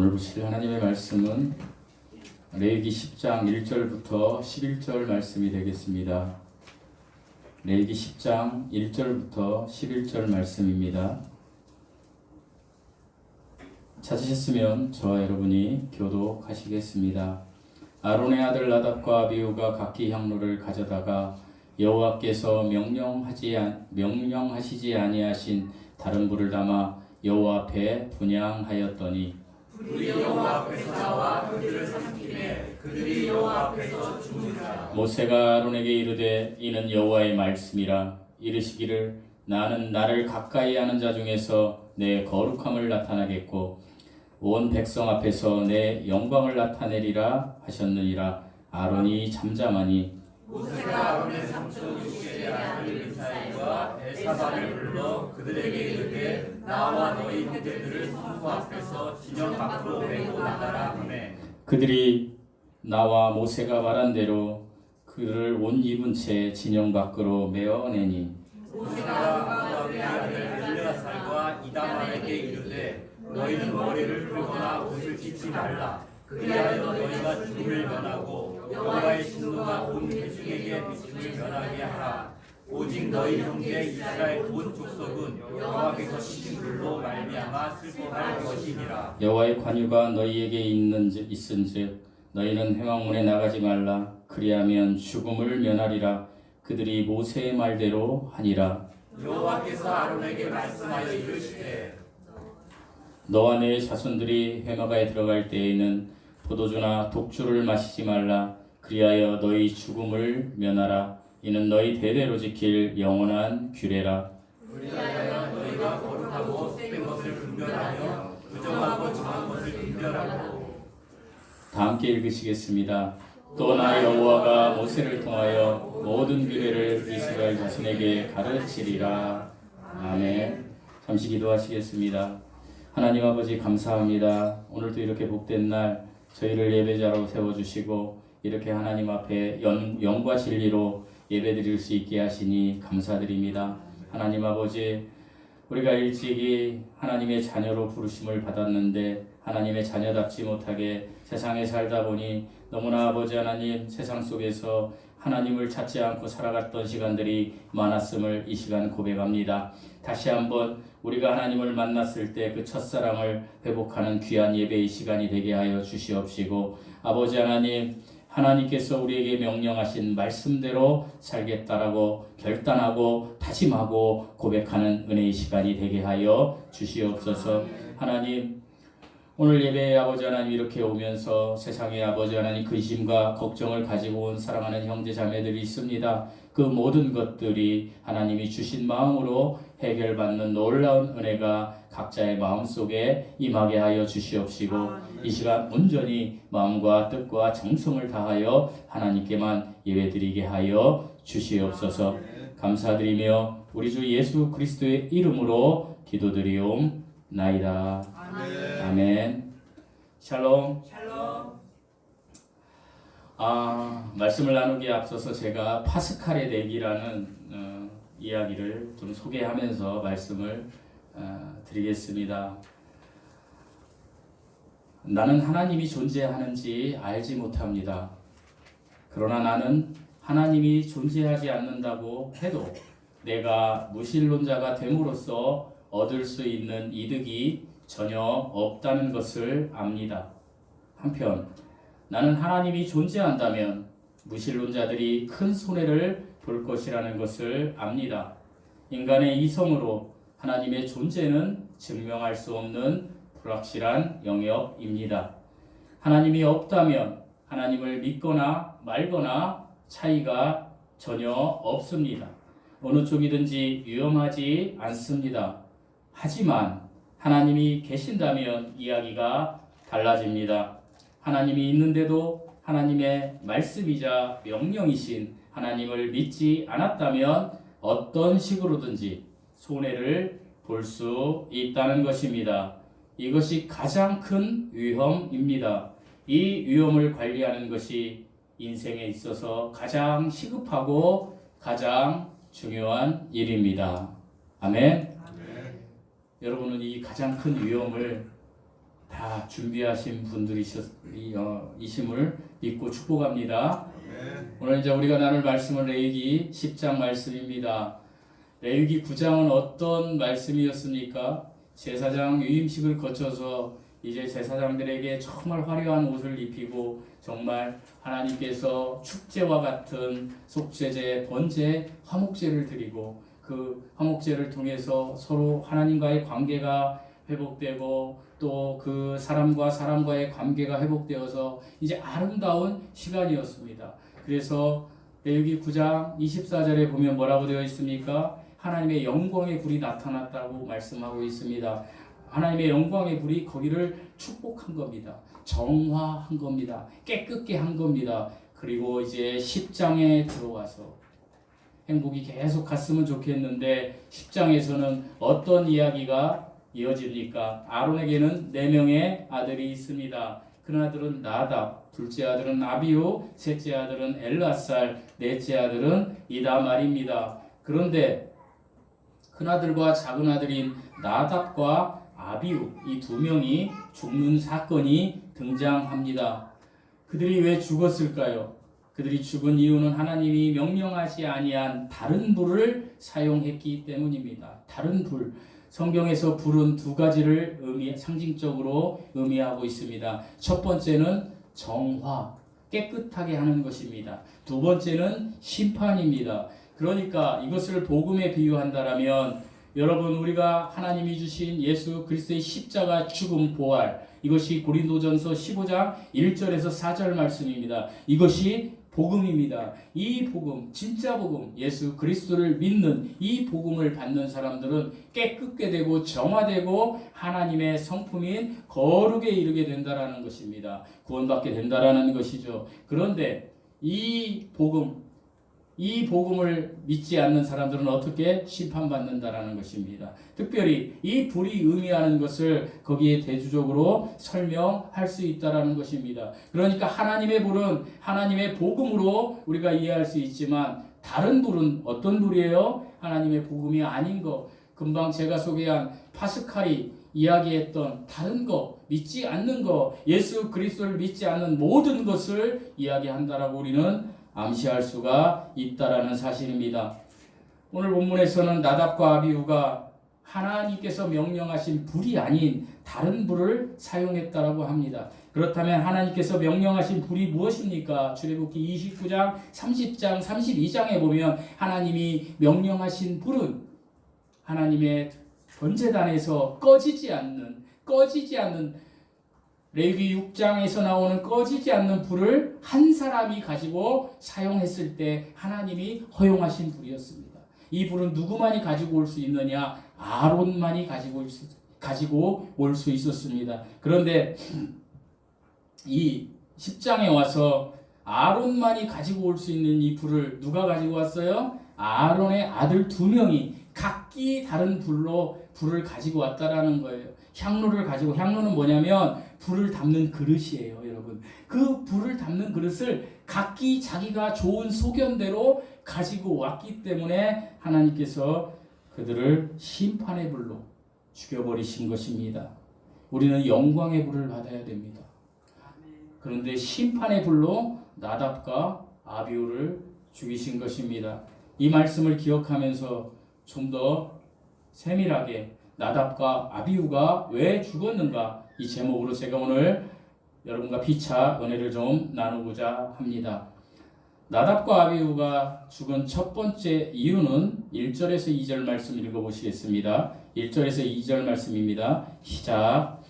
오늘 보실 하나님의 말씀은 레위기 10장 1절부터 11절 말씀이 되겠습니다. 레위기 10장 1절부터 11절 말씀입니다. 찾으셨으면 저와 여러분이 교독하시겠습니다. 아론의 아들 나답과 아비후가 각기 향로를 가져다가 여호와께서 명령하시지 아니하신 다른 불을 담아 여호와 앞에 분향하였더니 불이 여호와 앞에서 나와 그들을 삼키매 그들이 여호와 앞에서 죽으리라. 모세가 아론에게 이르되 이는 여호와의 말씀이라. 이르시기를 나는 나를 가까이 하는 자 중에서 내 거룩함을 나타나겠고 온 백성 앞에서 내 영광을 나타내리라 하셨느니라. 아론이 잠잠하니 모세가 아론의 삼촌 육세의 아들 미사엘과 엘사반을 불러 그들에게 이르되 나와 너희 형제들을 성소 앞에서 진영 밖으로 내고 나가라 하매 그들이 나와 모세가 말한 대로 그를 옷 입은 채 진영 밖으로 메어내니 모세가 모압의 아들 엘르아살과 이다말에게 이르되 너희는 머리를 풀거나 옷을 찢지 말라. 그리하여 너희가 죽음을 면하고 여호와의 진노가 온 회중에게 미침을 면하게 하라. 오직 너희 형제 이스라엘 온 족속은 여호와께서 시킨 불로 말미암아 슬퍼할 것이니라. 여호와의 관유가 너희에게 있은즉 너희는 회막문에 나가지 말라. 그리하면 죽음을 면하리라. 그들이 모세의 말대로 하니라. 여호와께서 아론에게 말씀하여 이르시되 너와 네 자손들이 회막에 들어갈 때에는 포도주나 독주를 마시지 말라. 그리하여 너희 죽음을 면하라. 이는 너희 대대로 지킬 영원한 규례라. 그리하여 너희가 거룩하고 헛된 것을 분별하며 부정하고 정한 것을 분별하고. 다 함께 읽으시겠습니다. 또 나 여호와가 모세를 통하여 모든 규례를 이스라엘 자손에게 가르치리라. 아멘. 잠시 기도하시겠습니다. 하나님 아버지 감사합니다. 오늘도 이렇게 복된 날 저희를 예배자로 세워주시고 이렇게 하나님 앞에 영과 진리로 예배드릴 수 있게 하시니 감사드립니다. 하나님 아버지, 우리가 일찍이 하나님의 자녀로 부르심을 받았는데 하나님의 자녀답지 못하게 세상에 살다 보니 너무나 아버지 하나님 세상 속에서 하나님을 찾지 않고 살아갔던 시간들이 많았음을 이 시간 고백합니다. 다시 한번 우리가 하나님을 만났을 때 그 첫사랑을 회복하는 귀한 예배의 시간이 되게 하여 주시옵시고 아버지 하나님, 하나님께서 우리에게 명령하신 말씀대로 살겠다라고 결단하고 다짐하고 고백하는 은혜의 시간이 되게 하여 주시옵소서. 하나님, 오늘 예배에 아버지 하나님 이렇게 오면서 세상에 아버지 하나님 근심과 걱정을 가지고 온 사랑하는 형제 자매들이 있습니다. 그 모든 것들이 하나님이 주신 마음으로 해결받는 놀라운 은혜가 각자의 마음속에 임하게 하여 주시옵시고 이 시간 온전히 마음과 뜻과 정성을 다하여 하나님께만 예배드리게 하여 주시옵소서. 감사드리며 우리 주 예수 그리스도의 이름으로 기도드리옵나이다. 아멘. 샬롬. 말씀을 나누기에 앞서서 제가 파스칼의 내기라는 이야기를 좀 소개하면서 말씀을 드리겠습니다. 나는 하나님이 존재하는지 알지 못합니다. 그러나 나는 하나님이 존재하지 않는다고 해도 내가 무신론자가 됨으로써 얻을 수 있는 이득이 전혀 없다는 것을 압니다. 한편 나는 하나님이 존재한다면 무신론자들이 큰 손해를 볼 것이라는 것을 압니다. 인간의 이성으로 하나님의 존재는 증명할 수 없는 불확실한 영역입니다. 하나님이 없다면 하나님을 믿거나 말거나 차이가 전혀 없습니다. 어느 쪽이든지 위험하지 않습니다. 하지만 하나님이 계신다면 이야기가 달라집니다. 하나님이 있는데도 하나님의 말씀이자 명령이신 하나님을 믿지 않았다면 어떤 식으로든지 손해를 볼 수 있다는 것입니다. 이것이 가장 큰 위험입니다. 이 위험을 관리하는 것이 인생에 있어서 가장 시급하고 가장 중요한 일입니다. 아멘. 여러분은 이 가장 큰 위험을 다 다 준비하신 이심을 믿고 축복합니다. 오늘 이제 우리가 나눌 말씀은 레위기 10장 말씀입니다. 레위기 9장은 어떤 말씀이었습니까? 제사장 유임식을 거쳐서 이제 제사장들에게 정말 화려한 옷을 입히고 정말 하나님께서 축제와 같은 속죄제, 번제, 화목제를 드리고 그 화목제를 통해서 서로 하나님과의 관계가 회복되고 또 그 사람과 사람과의 관계가 회복되어서 이제 아름다운 시간이었습니다. 그래서 레위기 9장 24절에 보면 뭐라고 되어 있습니까? 하나님의 영광의 불이 나타났다고 말씀하고 있습니다. 하나님의 영광의 불이 거기를 축복한 겁니다. 정화한 겁니다. 깨끗게 한 겁니다. 그리고 이제 10장에 들어와서 행복이 계속 갔으면 좋겠는데 10장에서는 어떤 이야기가 이어집니까? 아론에게는 4명의 아들이 있습니다. 큰 아들은 나답, 둘째 아들은 아비후, 셋째 아들은 엘라살, 넷째 아들은 이다말입니다. 그런데 큰 아들과 작은 아들인 나답과 아비후 이 2명이 죽는 사건이 등장합니다. 그들이 왜 죽었을까요? 그들이 죽은 이유는 하나님이 명령하지 아니한 다른 불을 사용했기 때문입니다. 다른 불. 성경에서 불은 2가지를 상징적으로 의미하고 있습니다. 첫 번째는 정화, 깨끗하게 하는 것입니다. 2번째는 심판입니다. 그러니까 이것을 복음에 비유한다라면 여러분 우리가 하나님이 주신 예수 그리스도의 십자가 죽음 부활 이것이 고린도전서 15장 1절에서 4절 말씀입니다. 이것이 복음입니다. 이 복음, 진짜 복음, 예수 그리스도를 믿는 이 복음을 받는 사람들은 깨끗게 되고 정화되고 하나님의 성품인 거룩에 이르게 된다라는 것입니다. 구원받게 된다라는 것이죠. 그런데 이 복음을 믿지 않는 사람들은 어떻게 심판받는다라는 것입니다. 특별히 이 불이 의미하는 것을 거기에 대주적으로 설명할 수 있다라는 것입니다. 그러니까 하나님의 불은 하나님의 복음으로 우리가 이해할 수 있지만 다른 불은 어떤 불이에요? 하나님의 복음이 아닌 것. 금방 제가 소개한 파스칼이 이야기했던 다른 것, 믿지 않는 것, 예수 그리스도를 믿지 않는 모든 것을 이야기한다라고 우리는 암시할 수가 있다라는 사실입니다. 오늘 본문에서는 나답과 아비후가 하나님께서 명령하신 불이 아닌 다른 불을 사용했다라고 합니다. 그렇다면 하나님께서 명령하신 불이 무엇입니까? 출애굽기 29장, 30장, 32장에 보면 하나님이 명령하신 불은 하나님의 번제단에서 꺼지지 않는 레위기 6장에서 나오는 꺼지지 않는 불을 한 사람이 가지고 사용했을 때 하나님이 허용하신 불이었습니다. 이 불은 누구만이 가지고 올 수 있느냐? 아론만이 가지고 올 수 있었습니다. 그런데 이 10장에 와서 아론만이 가지고 올 수 있는 이 불을 누가 가지고 왔어요? 아론의 아들 2명이 각기 다른 불을 가지고 왔다라는 거예요. 향로는 뭐냐면 불을 담는 그릇이에요, 여러분. 그 불을 담는 그릇을 각기 자기가 좋은 소견대로 가지고 왔기 때문에 하나님께서 그들을 심판의 불로 죽여버리신 것입니다. 우리는 영광의 불을 받아야 됩니다. 그런데 심판의 불로 나답과 아비후를 죽이신 것입니다. 이 말씀을 기억하면서 좀 더 세밀하게 나답과 아비후가 왜 죽었는가 이 제목으로 제가 오늘 여러분과 피차 은혜를 좀 나누고자 합니다. 나답과 아비후가 죽은 첫 번째 이유는 1절에서 2절 말씀 읽어보시겠습니다. 1절에서 2절 말씀입니다. 시작.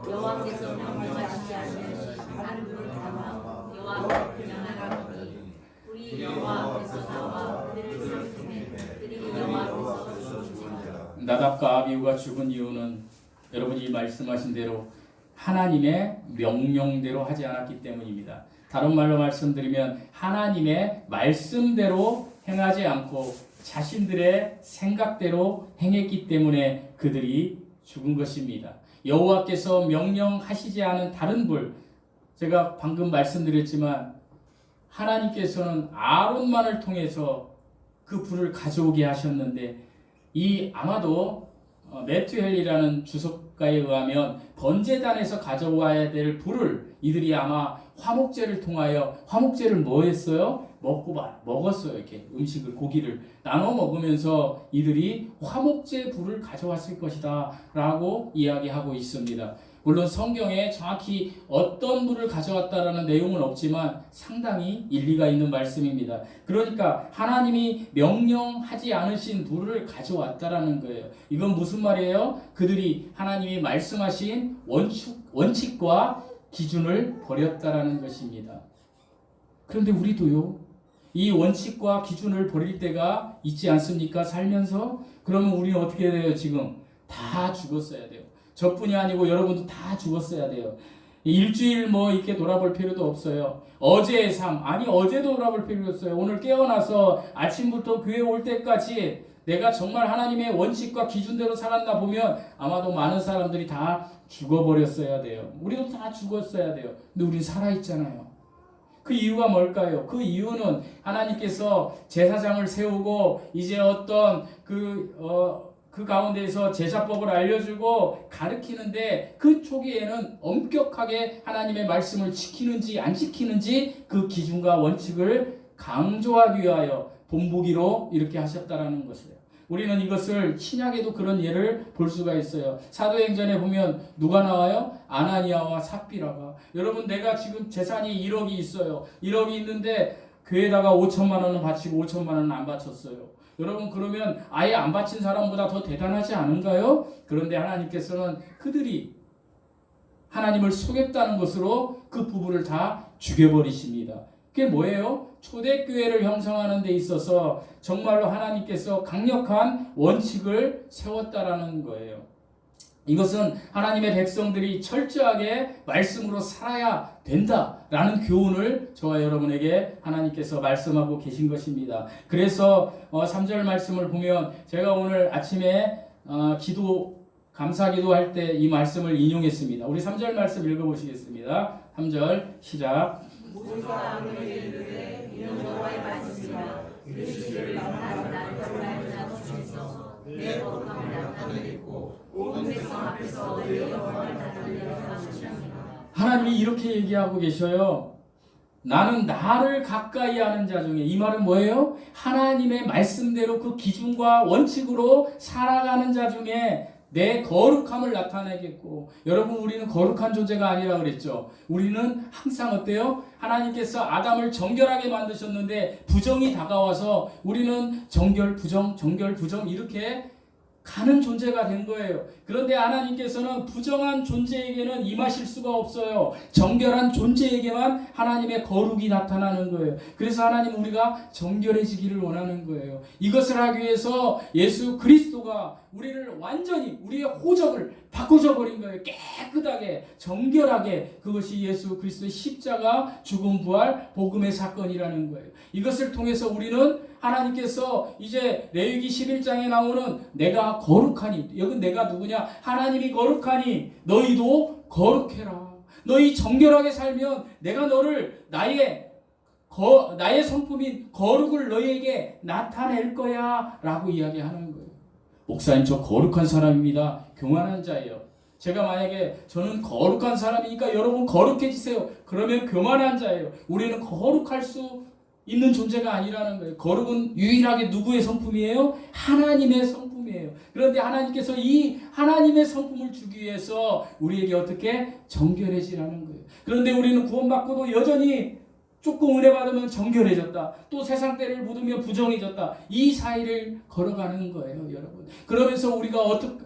여호와께서 명령하시지 않는 다른 불을 담아 여호와 앞에 나아가니 우리 여호와 앞에서 나와 그들을 세우매 그들이 여호와 앞에서 죽은지라. 나답과 아비후가 죽은 이유는 여러분이 말씀하신 대로 하나님의 명령대로 하지 않았기 때문입니다. 다른 말로 말씀드리면 하나님의 말씀대로 행하지 않고 자신들의 생각대로 행했기 때문에 그들이 죽은 것입니다. 여호와께서 명령하시지 않은 다른 불, 제가 방금 말씀드렸지만 하나님께서는 아론만을 통해서 그 불을 가져오게 하셨는데 아마도 매튜헬이라는 주석가에 의하면 번제단에서 가져와야 될 불을 이들이 아마 화목제를 통하여, 화목제를 뭐 했어요? 먹었어요. 이렇게 음식을, 고기를 나눠 먹으면서 이들이 화목제 불을 가져왔을 것이다 라고 이야기하고 있습니다. 물론 성경에 정확히 어떤 불을 가져왔다라는 내용은 없지만 상당히 일리가 있는 말씀입니다. 그러니까 하나님이 명령하지 않으신 불을 가져왔다라는 거예요. 이건 무슨 말이에요? 그들이 하나님이 말씀하신 원칙과 기준을 버렸다라는 것입니다. 그런데 우리도요, 이 원칙과 기준을 버릴 때가 있지 않습니까? 살면서. 그러면 우리는 어떻게 돼요? 지금 다 죽었어야 돼요. 저뿐이 아니고 여러분도 다 죽었어야 돼요. 일주일 이렇게 돌아볼 필요도 없어요. 어제의 삶, 아니 어제도 돌아볼 필요 없어요. 오늘 깨어나서 아침부터 교회 올 때까지 내가 정말 하나님의 원칙과 기준대로 살았나 보면 아마도 많은 사람들이 다 죽어버렸어야 돼요. 우리도 다 죽었어야 돼요. 근데 우린 살아있잖아요. 그 이유가 뭘까요? 그 이유는 하나님께서 제사장을 세우고 이제 어떤 그 가운데에서 제사법을 알려주고 가르치는데 그 초기에는 엄격하게 하나님의 말씀을 지키는지 안 지키는지 그 기준과 원칙을 강조하기 위하여 본보기로 이렇게 하셨다라는 것이에요. 우리는 이것을 신약에도 그런 예를 볼 수가 있어요. 사도행전에 보면 누가 나와요? 아나니아와 삽비라가. 여러분, 내가 지금 재산이 1억이 있어요. 1억이 있는데 교회에다가 5천만 원은 바치고 5천만 원은 안 바쳤어요. 여러분, 그러면 아예 안 바친 사람보다 더 대단하지 않은가요? 그런데 하나님께서는 그들이 하나님을 속였다는 것으로 그 부부를 다 죽여버리십니다. 그게 뭐예요? 초대교회를 형성하는 데 있어서 정말로 하나님께서 강력한 원칙을 세웠다라는 거예요. 이것은 하나님의 백성들이 철저하게 말씀으로 살아야 된다라는 교훈을 저와 여러분에게 하나님께서 말씀하고 계신 것입니다. 그래서 3절 말씀을 보면 제가 오늘 아침에 감사기도 할 때 이 말씀을 인용했습니다. 우리 3절 말씀 읽어보시겠습니다. 3절 시작. 모든 사람에게 이르되 이는 여호와의 말씀이라 이르시기를 나는 나를 주셔서 내 거룩함을 나타내겠고 온 백성 앞에서 내 영광을 나타내려 하시니라. 하나님이 이렇게 얘기하고 계셔요. 나는 나를 가까이 하는 자 중에, 이 말은 뭐예요? 하나님의 말씀대로 그 기준과 원칙으로 살아가는 자 중에 내 거룩함을 나타내겠고. 여러분, 우리는 거룩한 존재가 아니라 그랬죠. 우리는 항상 어때요? 하나님께서 아담을 정결하게 만드셨는데 부정이 다가와서 우리는 정결 부정 이렇게 가는 존재가 된 거예요. 그런데 하나님께서는 부정한 존재에게는 임하실 수가 없어요. 정결한 존재에게만 하나님의 거룩이 나타나는 거예요. 그래서 하나님, 우리가 정결해지기를 원하는 거예요. 이것을 하기 위해서 예수 그리스도가 우리를 완전히, 우리의 호적을 바꾸어 버린 거예요. 깨끗하게, 정결하게. 그것이 예수 그리스도의 십자가, 죽음, 부활, 복음의 사건이라는 거예요. 이것을 통해서 우리는 하나님께서 이제 레위기 11장에 나오는 내가 거룩하니, 여기 내가 누구냐? 하나님이 거룩하니 너희도 거룩해라. 너희 정결하게 살면 내가 너를 나의 성품인 거룩을 너희에게 나타낼 거야 라고 이야기하는 거예요. 목사님, 저 거룩한 사람입니다. 교만한 자예요. 제가 만약에 저는 거룩한 사람이니까 여러분 거룩해지세요. 그러면 교만한 자예요. 우리는 거룩할 수 있는 존재가 아니라는 거예요. 거룩은 유일하게 누구의 성품이에요? 하나님의 성품이에요. 그런데 하나님께서 이 하나님의 성품을 주기 위해서 우리에게 어떻게 정결해지라는 거예요. 그런데 우리는 구원받고도 여전히 조금 은혜 받으면 정결해졌다. 또 세상 때를 묻으면 부정해졌다. 이 사이를 걸어가는 거예요, 여러분. 그러면서 우리가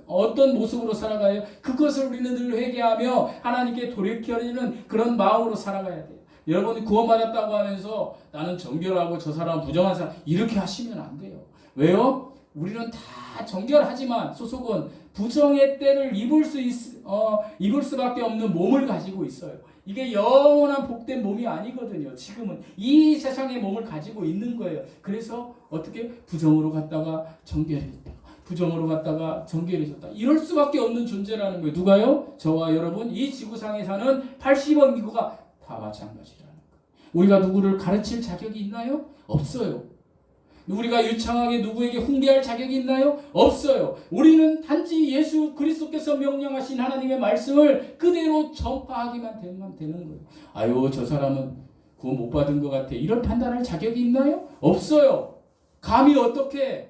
어떤 모습으로 살아가요? 그것을 우리는 늘 회개하며 하나님께 돌이켜지는 그런 마음으로 살아가야 돼요. 여러분이 구원받았다고 하면서 나는 정결하고 저 사람은 부정한 사람, 이렇게 하시면 안 돼요. 왜요? 우리는 다 정결하지만 소속은 부정의 때를 입을 수밖에 없는 몸을 가지고 있어요. 이게 영원한 복된 몸이 아니거든요. 지금은 이 세상의 몸을 가지고 있는 거예요. 그래서 어떻게 부정으로 갔다가 정결해졌다, 부정으로 갔다가 정결해졌다, 이럴 수밖에 없는 존재라는 거예요. 누가요? 저와 여러분, 이 지구상에 사는 80억 인구가 다 마찬가지라는 거예요. 우리가 누구를 가르칠 자격이 있나요? 없어요. 우리가 유창하게 누구에게 훈계할 자격이 있나요? 없어요. 우리는 단지 예수 그리스도께서 명령하신 하나님의 말씀을 그대로 전파하기만 되면 되는 거예요. 아유, 저 사람은 구원 못 받은 것 같아. 이런 판단할 자격이 있나요? 없어요. 감히 어떻게?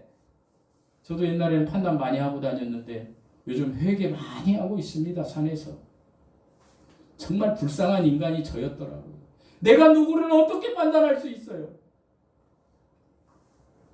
저도 옛날에는 판단 많이 하고 다녔는데 요즘 회개 많이 하고 있습니다. 산에서. 정말 불쌍한 인간이 저였더라고요. 내가 누구를 어떻게 판단할 수 있어요?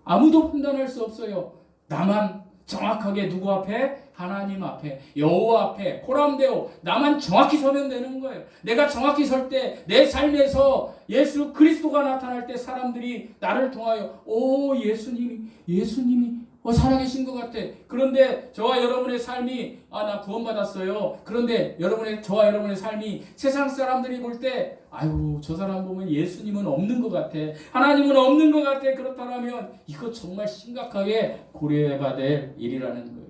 아무도 판단할 수 없어요. 나만 정확하게 누구 앞에? 하나님 앞에, 여호와 앞에, 코람데오, 나만 정확히 서면 되는 거예요. 내가 정확히 설 때 내 삶에서 예수 그리스도가 나타날 때 사람들이 나를 통하여 오, 예수님이 살아계신 것 같아. 그런데 저와 여러분의 삶이 나 구원받았어요. 그런데 저와 여러분의 삶이 세상 사람들이 볼 때 아유, 저 사람 보면 예수님은 없는 것 같아. 하나님은 없는 것 같아. 그렇다면 이거 정말 심각하게 고려해봐야 될 일이라는 거예요.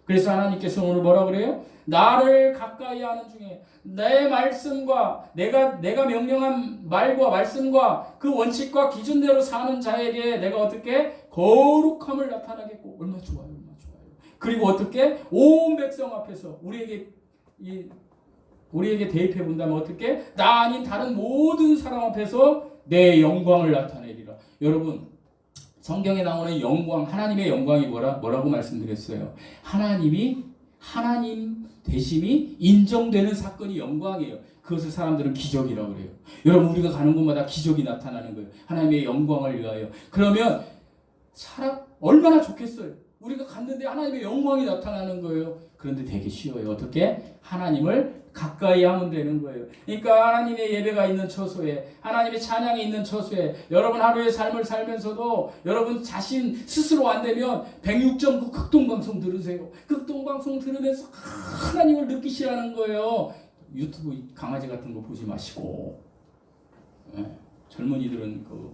그래서 하나님께서 오늘 뭐라 그래요? 나를 가까이 하는 중에 내 말씀과 내가 명령한 말과 말씀과 그 원칙과 기준대로 사는 자에게 내가 어떻게 거룩함을 나타나겠고 얼마나 좋아요. 그리고 어떻게 온 백성 앞에서 우리에게 대입해 본다면 어떻게 나 아닌 다른 모든 사람 앞에서 내 영광을 나타내리라. 여러분, 성경에 나오는 영광, 하나님의 영광이 뭐라고 말씀드렸어요? 하나님 되심이 인정되는 사건이 영광이에요. 그것을 사람들은 기적이라고 그래요. 여러분, 우리가 가는 곳마다 기적이 나타나는 거예요. 하나님의 영광을 위하여. 그러면 얼마나 좋겠어요. 우리가 갔는데 하나님의 영광이 나타나는 거예요. 그런데 되게 쉬워요. 어떻게? 하나님을 가까이 하면 되는 거예요. 그러니까 하나님의 예배가 있는 처소에, 하나님의 찬양이 있는 처소에 여러분 하루의 삶을 살면서도 여러분 자신 스스로 안 되면 106.9 극동방송 들으세요. 극동방송 들으면서 하나님을 느끼시라는 거예요. 유튜브 강아지 같은 거 보지 마시고, 젊은이들은 그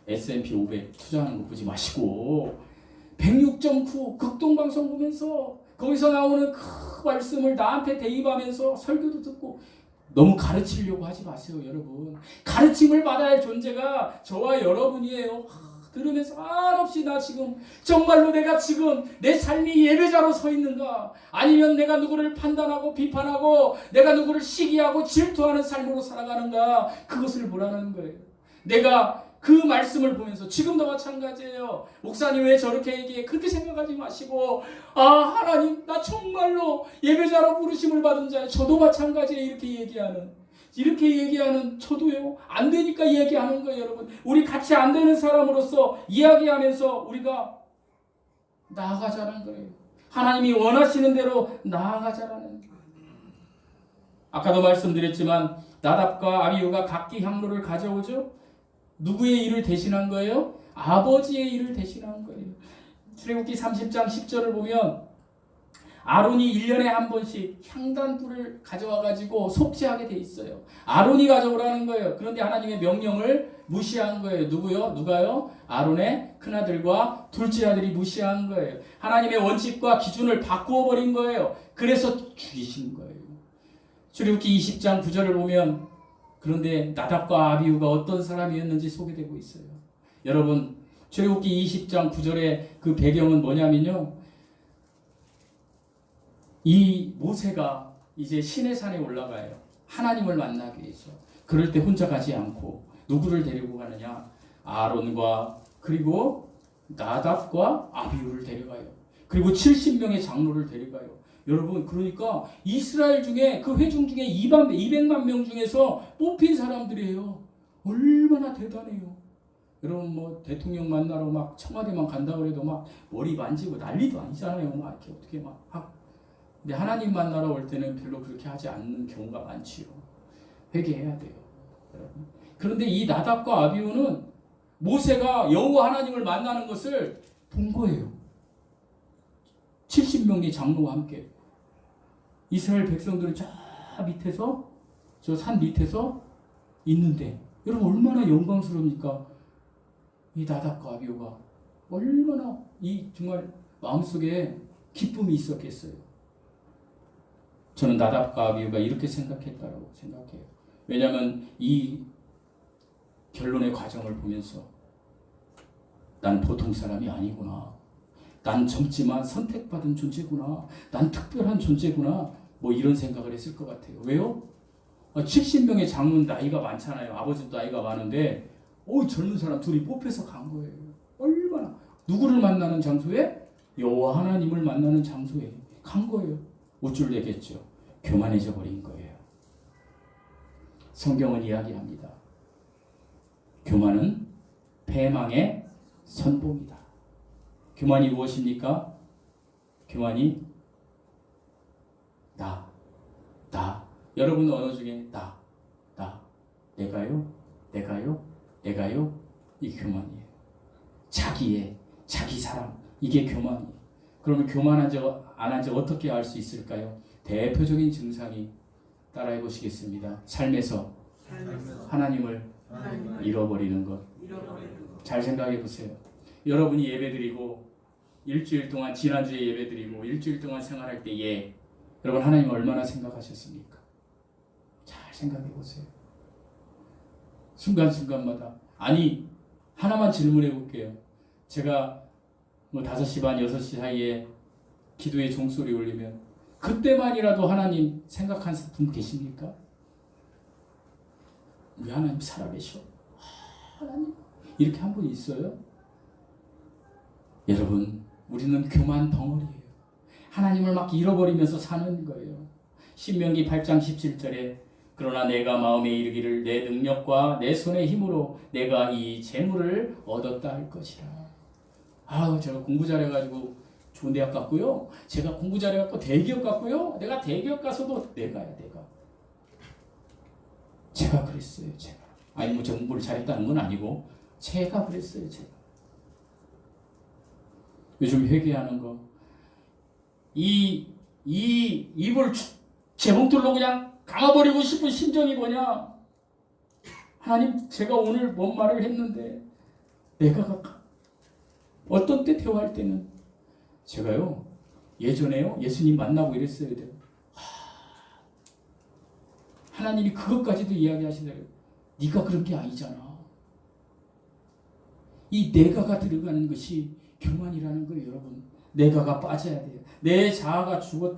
S&P 500 투자하는 거 보지 마시고 106.9 극동방송 보면서 거기서 나오는 그 말씀을 나한테 대입하면서 설교도 듣고 너무 가르치려고 하지 마세요. 여러분, 가르침을 받아야 할 존재가 저와 여러분이에요. 들으면서 한없이 나 지금 정말로 내가 지금 내 삶이 예배자로 서 있는가, 아니면 내가 누구를 판단하고 비판하고 내가 누구를 시기하고 질투하는 삶으로 살아가는가, 그것을 보라는 거예요. 내가 그 말씀을 보면서 지금도 마찬가지예요. 목사님 왜 저렇게 얘기해? 그렇게 생각하지 마시고 하나님, 나 정말로 예배자로 부르심을 받은 자예요. 저도 마찬가지예요. 이렇게 얘기하는 저도요. 안 되니까 얘기하는 거예요. 여러분, 우리 같이 안 되는 사람으로서 이야기하면서 우리가 나아가자는 거예요. 하나님이 원하시는 대로 나아가자라는 거예요. 아까도 말씀드렸지만 나답과 아비후가 각기 향로를 가져오죠. 누구의 일을 대신한 거예요? 아버지의 일을 대신한 거예요. 출애굽기 30장 10절을 보면 아론이 1년에 한 번씩 향단불을 가져와 가지고 속죄하게 돼 있어요. 아론이 가져오라는 거예요. 그런데 하나님의 명령을 무시한 거예요. 누가요? 아론의 큰아들과 둘째 아들이 무시한 거예요. 하나님의 원칙과 기준을 바꾸어 버린 거예요. 그래서 죽이신 거예요. 출애굽기 20장 9절을 보면 그런데 나답과 아비후가 어떤 사람이었는지 소개되고 있어요. 여러분, 출애굽기 20장 9절의 그 배경은 뭐냐면요, 이 모세가 이제 시내산에 올라가요. 하나님을 만나기 위해서. 그럴 때 혼자 가지 않고 누구를 데리고 가느냐? 아론과 그리고 나답과 아비후를 데려가요. 그리고 70명의 장로를 데려가요. 여러분, 그러니까 이스라엘 중에 그 회중 중에 200만 명 중에서 뽑힌 사람들이에요. 얼마나 대단해요. 여러분, 뭐 대통령 만나러 막 청와대만 간다 그래도 막 머리 만지고 난리도 아니잖아요. 막 이렇게 어떻게 막 하고. 근데 하나님 만나러 올 때는 별로 그렇게 하지 않는 경우가 많지요. 회개해야 돼요, 여러분. 그런데 이 나답과 아비후는 모세가 여호와 하나님을 만나는 것을 본 거예요. 70명의 장로와 함께. 이스라엘 백성들은 저 밑에서, 저 산 밑에서 있는데 여러분, 얼마나 영광스러우니까 이 나답과 아비후가 얼마나 정말 마음속에 기쁨이 있었겠어요. 저는 나답과 아비후가 이렇게 생각했다고 생각해요. 왜냐하면 이 결론의 과정을 보면서 난 보통 사람이 아니구나. 난 젊지만 선택받은 존재구나. 난 특별한 존재구나. 뭐 이런 생각을 했을 것 같아요. 왜요? 70명의 장로는 나이가 많잖아요. 아버지도 나이가 많은데 젊은 사람 둘이 뽑혀서 간 거예요. 얼마나 누구를 만나는 장소에? 여호와 하나님을 만나는 장소에 간 거예요. 우쭐대겠죠. 교만해져 버린 거예요. 성경은 이야기합니다. 교만은 패망의 선봉이다. 교만이 무엇입니까? 교만이 나. 여러분 언어 중에 나, 내가요, 이게 교만이에요. 자기 사랑, 이게 교만이에요. 그러면 교만한지 안 한지 어떻게 알 수 있을까요? 대표적인 증상이 따라해 보시겠습니다. 삶에서 하나님을 잃어버리는 것. 잘 생각해 보세요. 여러분이 예배드리고 일주일 동안 지난주에 예배드리고 일주일 동안 생활할 때 여러분 하나님 얼마나 생각하셨습니까? 잘 생각해 보세요. 순간순간마다. 아니 하나만 질문해 볼게요. 제가 5시 반 6시 사이에 기도의 종소리 울리면 그때만이라도 하나님 생각한 분 계십니까? 우리 하나님 살아계셔. 하나님 이렇게 한 분 있어요? 여러분 우리는 교만 덩어리예요. 하나님을 막 잃어버리면서 사는 거예요. 신명기 8장 17절에 그러나 내가 마음에 이르기를 내 능력과 내 손의 힘으로 내가 이 재물을 얻었다 할 것이라. 제가 공부 잘해가지고 좋은 대학 갔고요. 제가 공부 잘해갖고 대기업 갔고요. 내가 대기업 가서도 내가 그랬어요. 아니 제가 공부를 잘했다는 건 아니고 제가 그랬어요. 요즘 회개하는 거. 이 입을 재봉틀로 그냥 감아버리고 싶은 심정이 뭐냐? 하나님 제가 오늘 뭔 말을 했는데 내가 어떤 때 대화할 때는 제가요 예전에요 예수님 만나고 이랬어야 돼요. 하나님이 그것까지도 이야기하시더래요. 네가 그런 게 아니잖아. 이 내가가 들어가는 것이 교만이라는 거예요. 여러분 내가가 빠져야 돼요. 내 자아가 죽어야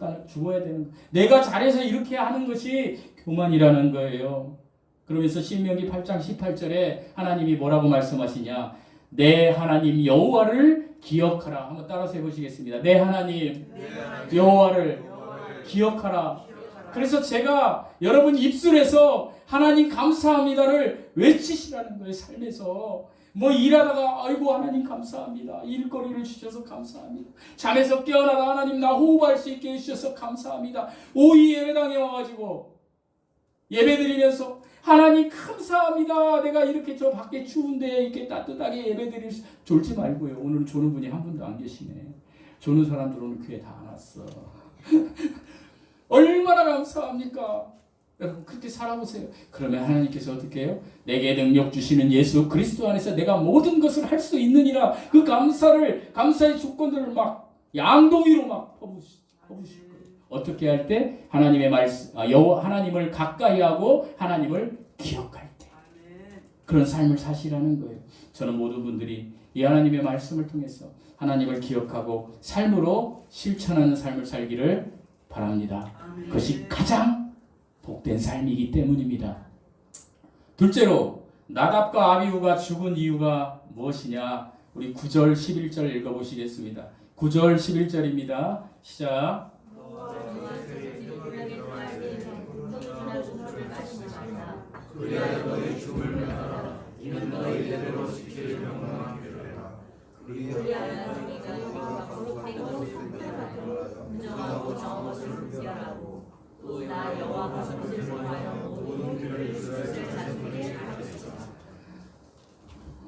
되는 거예요. 내가 잘해서 이렇게 하는 것이 교만이라는 거예요. 그러면서 신명기 8장 18절에 하나님이 뭐라고 말씀하시냐? 내 하나님 여호와를 기억하라. 한번 따라서 해보시겠습니다. 내 하나님 여호와를 기억하라. 그래서 제가 여러분 입술에서 하나님 감사합니다를 외치시라는 거예요. 삶에서 일하다가 아이고 하나님 감사합니다. 일거리를 주셔서 감사합니다. 잠에서 깨어나다 하나님 나 호흡할 수 있게 해주셔서 감사합니다. 오이 예배당에 와가지고 예배드리면서 하나님 감사합니다. 내가 이렇게 저 밖에 추운데 이렇게 따뜻하게 예배드릴 수 졸지 말고요. 오늘 조는 분이 한 분도 안 계시네. 조는 사람들 오늘 교회 다 안 왔어. 얼마나 감사합니까? 여러분 그렇게 살아보세요. 그러면 하나님께서 어떻게 해요? 내게 능력 주시는 예수 그리스도 안에서 내가 모든 것을 할 수 있느니라. 그 감사의 조건들을 막 양동이로 막 퍼부으실 거예요. 어떻게 할 때? 하나님의 말씀, 하나님을 가까이 하고 하나님을 기억할 때. 그런 삶을 사시라는 거예요. 저는 모든 분들이 이 하나님의 말씀을 통해서 하나님을 기억하고 삶으로 실천하는 삶을 살기를 바랍니다. 그것이 가장 복된 삶이기 때문입니다. 둘째로 나답과 아비후가 죽은 이유가 무엇이냐? 우리 9절 11절 읽어보시겠습니다. 9절 11절입니다. 시작. 그리하여 너희 죽을 면하라. 이는 너희 대대로 지킬 명령하기를. 그리하여 너희가 여호와 거룩하고 순종하고 정것을 구별하고 또 나 여호와가 그것을 통하여 모든 길을 이스라엘 자손에게 가르치라.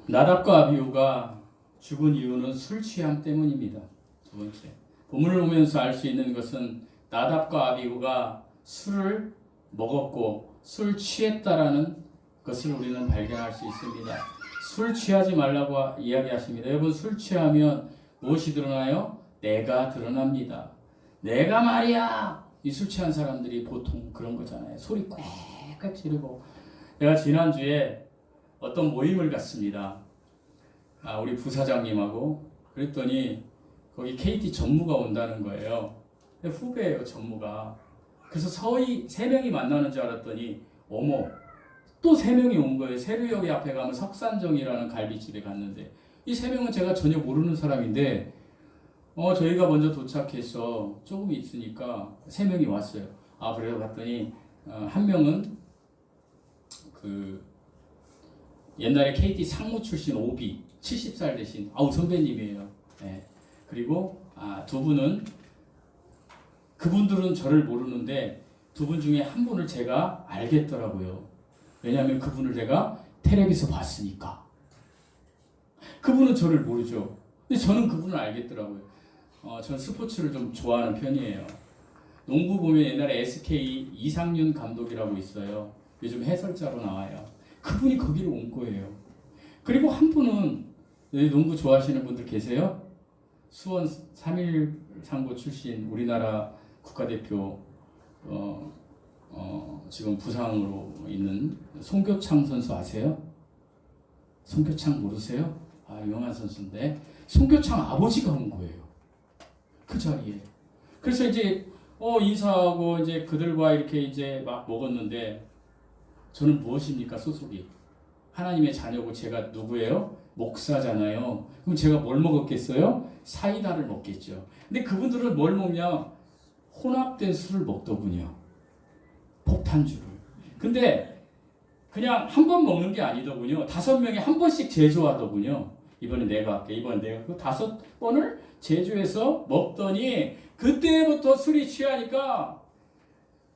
나답과 아비후가 죽은 이유는 술 취함 때문입니다. 두 번째, 본문을 보면서 알 수 있는 것은 나답과 아비후가 술을 먹었고 술 취했다라는 것을 우리는 발견할 수 있습니다. 술 취하지 말라고 이야기하십니다. 여러분 술 취하면 무엇이 드러나요? 내가 드러납니다. 내가 말이야. 이 술 취한 사람들이 보통 그런 거잖아요. 소리 꽥꽥 지르고. 내가 지난주에 어떤 모임을 갔습니다. 우리 부사장님하고 그랬더니 거기 KT 전무가 온다는 거예요. 후배예요, 전무가. 그래서 서희 3명이 만나는 줄 알았더니 어머, 또 3명이 온 거예요. 세류역 앞에 가면 석산정이라는 갈비집에 갔는데 이 3명은 제가 전혀 모르는 사람인데 저희가 먼저 도착해서 조금 있으니까 3명이 왔어요. 그래서 봤더니 한 명은 그 옛날에 KT 상무 출신 OB 70살 되신 선배님이에요. 네. 그리고 2분은 그분들은 저를 모르는데 2분 중에 한 분을 제가 알겠더라고요. 왜냐하면 그분을 내가 텔레비에서 봤으니까. 그분은 저를 모르죠. 근데 저는 그분을 알겠더라고요. 저는 스포츠를 좀 좋아하는 편이에요. 농구 보면 옛날에 SK 이상윤 감독이라고 있어요. 요즘 해설자로 나와요. 그분이 거기로 온 거예요. 그리고 한 분은 농구 좋아하시는 분들 계세요? 수원 3.1상고 출신 우리나라 국가대표 지금 부상으로 있는 송교창 선수 아세요? 송교창 모르세요? 유명한 선수인데 송교창 아버지가 온 거예요. 그 자리에. 그래서 이제 인사하고 이제 그들과 이렇게 이제 막 먹었는데 저는 무엇입니까? 소속이 하나님의 자녀고 제가 누구예요? 목사잖아요. 그럼 제가 뭘 먹었겠어요? 사이다를 먹겠죠. 근데 그분들은 뭘 먹냐? 혼합된 술을 먹더군요. 폭탄주를. 근데 그냥 한 번 먹는 게 아니더군요. 5명이 한 번씩 제조하더군요. 이번에 내가 할게. 이번에 내가 그 5번을 제조해서 먹더니 그때부터 술이 취하니까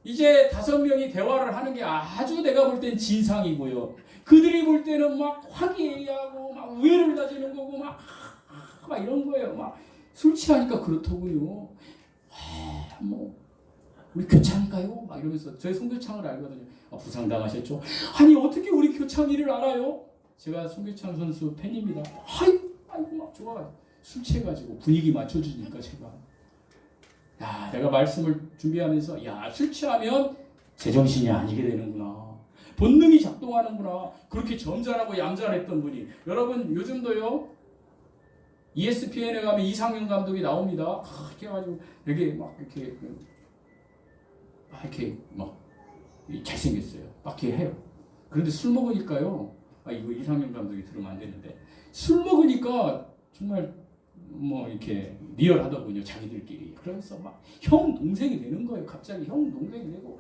이제 5명이 대화를 하는 게 아주 내가 볼 땐 진상이고요. 그들이 볼 때는 막 화기애애하고 막 우애를 다지는 거고 막 이런 거예요. 막 술 취하니까 그렇더군요. 뭐 우리 교창인가요? 막 이러면서 저희 송교창을 알거든요. 부상당하셨죠? 아니 어떻게 우리 교창이를 알아요? 제가 송교창 선수 팬입니다. 아이고 막 좋아. 술 취해가지고 분위기 맞춰주니까 제가 내가 말씀을 준비하면서 술 취하면 제정신이 아니게 되는구나. 본능이 작동하는구나. 그렇게 점잖하고 얌전했던 분이 여러분 요즘도요 ESPN에 가면 이상윤 감독이 나옵니다. 이렇게 해가지고 되게 막 이렇게 막 잘생겼어요. 막 이렇게 해요. 그런데 술 먹으니까요. 이거 이상윤 감독이 들으면 안 되는데 술 먹으니까 정말 뭐 이렇게 리얼하더군요. 자기들끼리. 그래서 막 형 동생이 되는 거예요. 갑자기 형 동생이 되고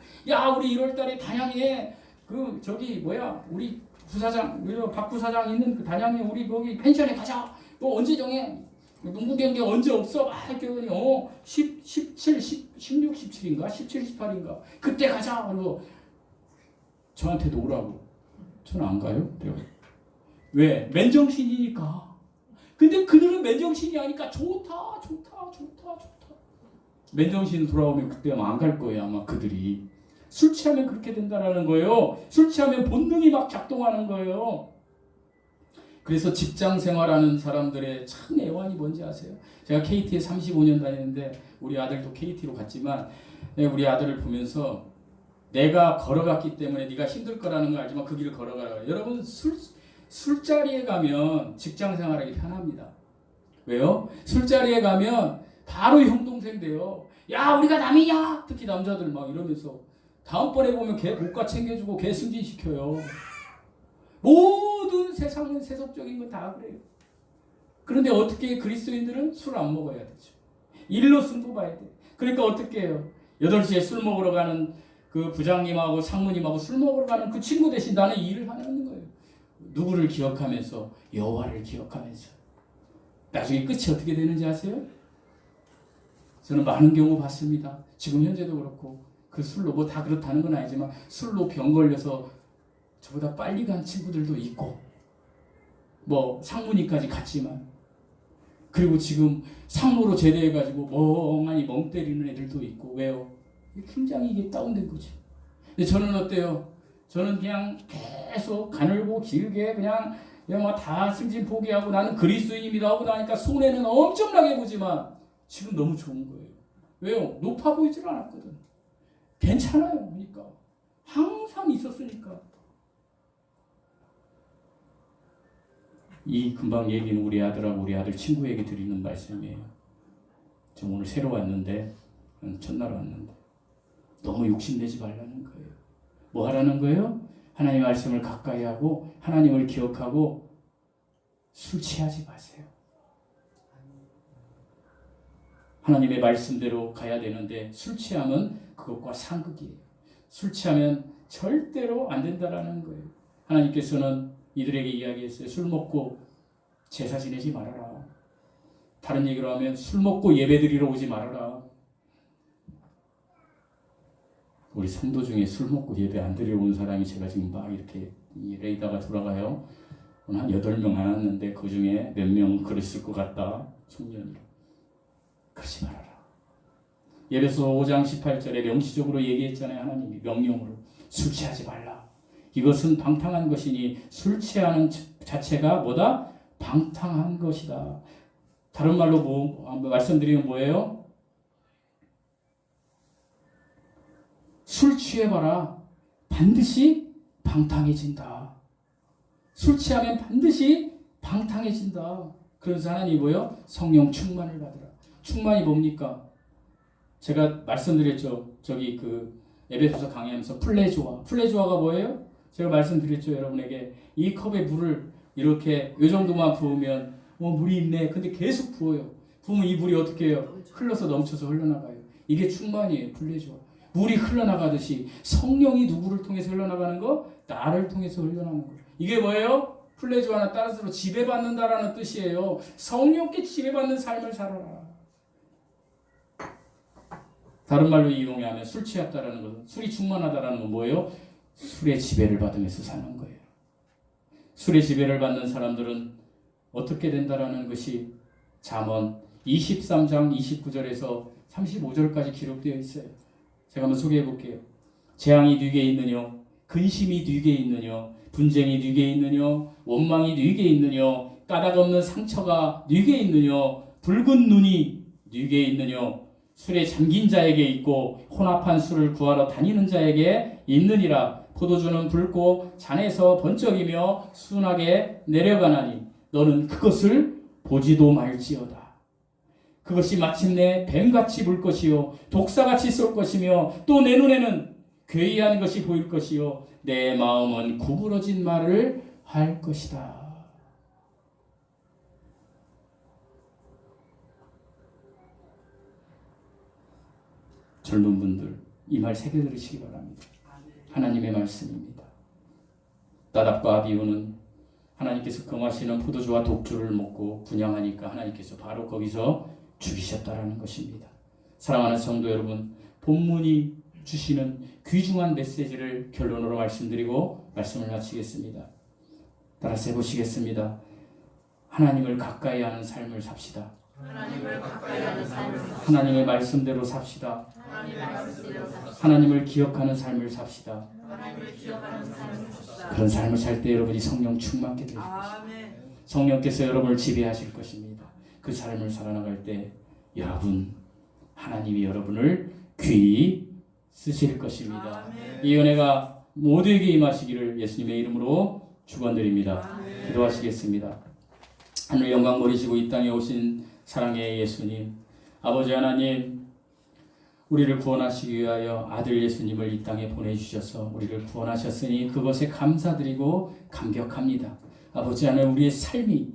우리 1월달에 단양에 그 저기 뭐야 우리 부사장 박 부사장 있는 그 단양에 우리 거기 펜션에 가자. 너 언제 정해? 농구 경기 언제 없어? 이렇게 하더니 17, 16, 17인가? 17, 18인가? 그때 가자. 그리고 저한테도 오라고. 저는 안 가요. 왜? 맨정신이니까. 근데 그들은 맨정신이 아니까 좋다. 맨정신 돌아오면 그때 아마 안 갈 거예요. 아마 그들이. 술 취하면 그렇게 된다라는 거예요. 술 취하면 본능이 막 작동하는 거예요. 그래서 직장 생활하는 사람들의 참 애환이 뭔지 아세요? 제가 KT에 35년 다녔는데 우리 아들도 KT로 갔지만 우리 아들을 보면서 내가 걸어갔기 때문에 네가 힘들 거라는 걸 알지만 그 길을 걸어가라. 여러분 술자리에 가면 직장 생활하기 편합니다. 왜요? 술자리에 가면 바로 형 동생 돼요. 우리가 남이냐? 특히 남자들 막 이러면서 다음번에 보면 걔 고가 챙겨주고 걔 승진시켜요. 모든 세상은 세속적인 건 다 그래요. 그런데 어떻게 그리스도인들은 술 안 먹어야 되죠. 일로 승부 봐야 돼. 그러니까 어떻게 해요? 8시에 술 먹으러 가는 그 부장님하고 상무님하고 술 먹으러 가는 그 친구 대신 나는 일을 하는 거예요. 누구를 기억하면서? 여호와를 기억하면서. 나중에 끝이 어떻게 되는지 아세요? 저는 많은 경우 봤습니다. 지금 현재도 그렇고 그 술로 뭐 다 그렇다는 건 아니지만 술로 병 걸려서 저보다 빨리 간 친구들도 있고 뭐 상무니까지 갔지만 그리고 지금 상무로 제대해가지고 멍하니 멍 때리는 애들도 있고 왜요? 굉장히 이게 다운된 거죠. 근데 저는 어때요? 저는 그냥 계속 가늘고 길게 그냥 다 승진 포기하고 나는 그리스도인입니다 하고 나니까 손해는 엄청나게 보지만 지금 너무 좋은 거예요. 왜요? 높아 보이질 않았거든. 괜찮아요. 그러니까 항상 있었으니까. 이 금방 얘기는 우리 아들하고 우리 아들 친구에게 드리는 말씀이에요. 저 오늘 새로 왔는데, 첫날 왔는데 너무 욕심내지 말라는 거예요. 뭐 하라는 거예요? 하나님의 말씀을 가까이 하고 하나님을 기억하고 술 취하지 마세요. 하나님의 말씀대로 가야 되는데 술 취하면 그것과 상극이에요. 술 취하면 절대로 안 된다라는 거예요. 하나님께서는 이들에게 이야기했어요. 술 먹고 제사 지내지 말아라. 다른 얘기로 하면 술 먹고 예배드리러 오지 말아라. 우리 성도 중에 술 먹고 예배 안 드리러 온 사람이 제가 지금 막 이렇게 이 레이더가 돌아가요. 오늘 한 8명 안 왔는데 그 중에 몇 명 그랬을 것 같다. 청년이. 그러지 말아라. 예배서 5장 18절에 명시적으로 얘기했잖아요. 하나님이 명령으로 술 취하지 말라. 이것은 방탕한 것이니 술 취하는 자체가 뭐다? 방탕한 것이다. 다른 말로 말씀드리면 뭐예요? 술 취해봐라. 반드시 방탕해진다. 술 취하면 반드시 방탕해진다. 그래서 하나님이 뭐예요? 성령 충만을 받으라. 충만이 뭡니까? 제가 말씀드렸죠. 저기 에베소서 강의하면서 플레조아가 뭐예요? 제가 말씀드렸죠. 여러분에게 이 컵에 물을 이렇게 이 정도만 부으면 물이 있네. 근데 계속 부어요. 부으면 이 물이 어떻게 해요? 흘러서 넘쳐서 흘러나가요. 이게 충만이에요. 플레조아. 물이 흘러나가듯이 성령이 누구를 통해서 흘러나가는 거? 나를 통해서 흘러나가는 거. 이게 뭐예요? 플레조아나 따라서 지배받는다라는 뜻이에요. 성령께 지배받는 삶을 살아라. 다른 말로 이용하면 술 취했다라는 것은, 술이 충만하다라는 건 뭐예요? 술의 지배를 받으면서 사는 거예요. 술의 지배를 받는 사람들은 어떻게 된다라는 것이 잠언 23장 29절에서 35절까지 기록되어 있어요. 제가 한번 소개해 볼게요. 재앙이 네게 있느뇨? 근심이 네게 있느뇨? 분쟁이 네게 있느뇨? 원망이 네게 있느뇨? 까닭 없는 상처가 네게 있느뇨? 붉은 눈이 네게 있느뇨? 술에 잠긴 자에게 있고 혼합한 술을 구하러 다니는 자에게 있느니라. 포도주는 붉고 잔에서 번쩍이며 순하게 내려가나니 너는 그것을 보지도 말지어다. 그것이 마침내 뱀같이 물 것이요 독사같이 쏠 것이며 또 내 눈에는 괴이한 것이 보일 것이요 내 마음은 구부러진 말을 할 것이다. 젊은 분들 이 말 새겨 들으시기 바랍니다. 하나님의 말씀입니다. 나답과 아비후는 하나님께서 금하시는 포도주와 독주를 먹고 분양하니까 하나님께서 바로 거기서 죽이셨다라는 것입니다. 사랑하는 성도 여러분, 본문이 주시는 귀중한 메시지를 결론으로 말씀드리고 말씀을 마치겠습니다. 따라서 해보시겠습니다. 하나님을 가까이 하는 삶을 삽시다. 하나님의 말씀대로 삽시다. 하나님을 기억하는 삶을 삽시다. 그런 삶을 살 때 여러분이 성령 충만케 되실 것입니다. 성령께서 여러분을 지배하실 것입니다. 그 삶을 살아나갈 때 여러분, 하나님이 여러분을 귀히 쓰실 것입니다. 이 은혜가 모두에게 임하시기를 예수님의 이름으로 축원드립니다. 기도하시겠습니다. 하늘 영광 버리시고 이 땅에 오신 사랑의 예수님, 아버지 하나님, 우리를 구원하시기 위하여 아들 예수님을 이 땅에 보내주셔서 우리를 구원하셨으니 그것에 감사드리고 감격합니다. 아버지 하나님, 우리의 삶이